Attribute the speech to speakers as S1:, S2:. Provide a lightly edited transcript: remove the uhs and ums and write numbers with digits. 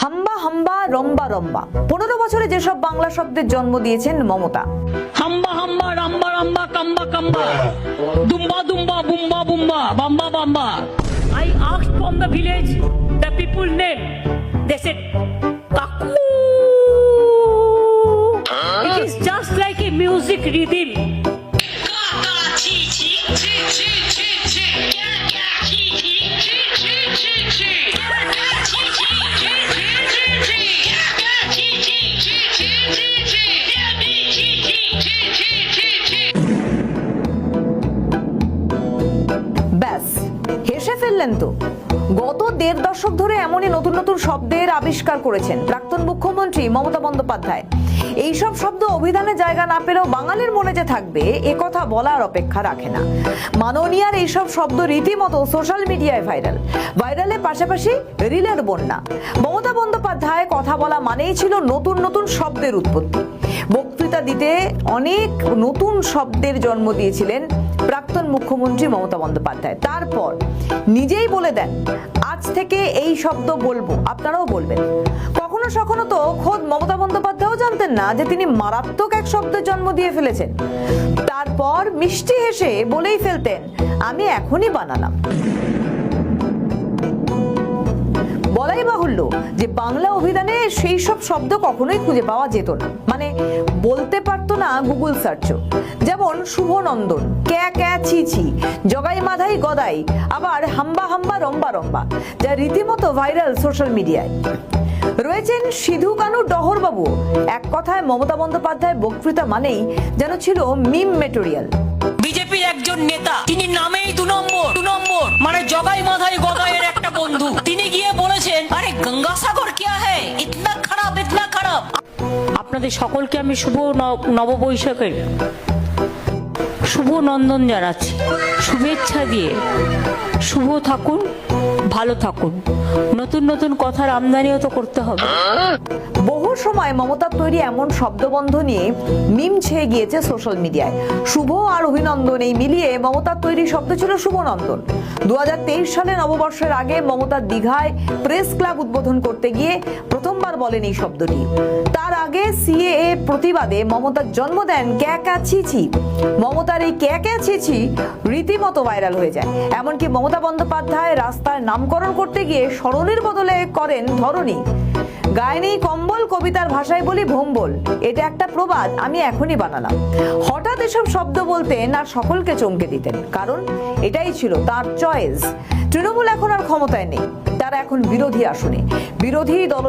S1: হাম্বা হাম্বা রম্বা রম্বা 15 বছরে যেসব বাংলা শব্দের জন্ম দিয়েছেন মমতা।
S2: হাম্বা হাম্বা রাম্বা রাম্বা কাম্বা কাম্বা দুম্বা দুম্বা Bumba Bumba বাম্বা বাম্বা। I asked from the village the people name. They said Kaku. It is just like a music rhythm.
S1: ব্যাস হেসে ফেললেন তো। গত 1.5 দশক ধরে এমনই নতুন নতুন শব্দের আবিষ্কার করেছেন প্রাক্তন মুখ্যমন্ত্রী মমতা বন্দ্যোপাধ্যায়। এইসব শব্দ অভিধানে জায়গা না পেলেও বাঙালির মনে যে থাকবে এ কথা বলার অপেক্ষা রাখে না। মাননীয়ার এইসব শব্দ রীতিমতো সোশ্যাল মিডিয়ায় ভাইরালের পাশাপাশি রিলের বন্যা। মমতা বন্দ্যোপাধ্যায় কথা বলা মানেই ছিল নতুন নতুন শব্দের উৎপত্তি। বক্তৃতা দিতে অনেক নতুন শব্দের জন্ম দিয়েছিলেন প্রাক্তন মুখ্যমন্ত্রী মমতা বন্দ্যোপাধ্যায়। তারপর নিজেই বলে দেন আজ থেকে এই শব্দ বলবো, আপনারাও বলবেন। কখনো সখনো তো খোদ মমতা বন্দ্যোপাধ্যায়ও জানতেন না যে তিনি মারাত্মক এক শব্দের জন্ম দিয়ে ফেলেছেন। তারপর মিষ্টি হেসে বলেই ফেলতেন আমি এখনই বানালাম। বলাই বাহুল্য যে বাংলা অভিধানে সেই সব শব্দ কখনোই খুঁজে পাওয়া যেত না, মানে বলতে পারতো না গুগল সার্চও। যেমন শুভনন্দন, ক্যা ক্যা ছি ছি, জগাই মাধাই গদাই, আবার হাম্বা হাম্বা রম্বা রম্বা, যা রীতিমতো ভাইরাল সোশ্যাল মিডিয়ায়। রয়েছেন সিধু কানু ডহরবাবু। এক কথায় মমতা বন্দ্যোপাধ্যায় বক্তৃতা মানেই যেন ছিল মিম মেটেরিয়াল।
S2: বিজেপির একজন নেতা, তিনি নামেই 2 নম্বর মানে জগাই মাধাই গদাইয়ের একটা বন্ধু। তিনি গিয়ে বলেছেন আরে গঙ্গাসাগর কিয়া হে ইতনা খারাপ ইতনা খারাপ। আপনাদের সকলকে আমি শুভ নববৈশাখের শুভ নন্দন জানাচ্ছি, শুভেচ্ছা দিয়ে শুভ থাকুন, ভালো থাকুন। নতুন নতুন কথার আমদানিও তো করতে হবে।
S1: বহু সময় মমতার তৈরি এমন শব্দবন্ধ নিয়ে মিম ছেয়ে গিয়েছে সোশ্যাল মিডিয়ায়। শুভ আর অভিনন্দন এই মিলিয়ে মমতার তৈরি শব্দ ছিল শুভনন্দন। 2023 সালে নববর্ষের আগে মমতার দীঘায় প্রেস ক্লাব উদ্বোধন করতে গিয়ে প্রথমবার বলেন এই শব্দটি। তার আগে সিএএ প্রতিবাদে মমতার জন্ম দেন ক্যা ক্যা ছি ছি। মমতার এই ক্যা ক্যা ছি ছি রীতিমতো ভাইরাল হয়ে যায়। এমনকি মমতা বন্দ্যোপাধ্যায় রাস্তার নামকরণ করতে গিয়ে সরণির বদলে করেন ধরণী। গায়ে নেই কম্বল, কবিতার ভাষায় বলি ভোম্বল, এটা একটা প্রবাদ আমি এখনই বানালাম। হঠাৎ এসব শব্দ বলতেন আর সকলকে চমকে দিতেন, কারণ এটাই ছিল তার চয়েস। তৃণমূল এখন আর ক্ষমতায় নেই, তারা এখন বিরোধী আসনে। বিরোধী দল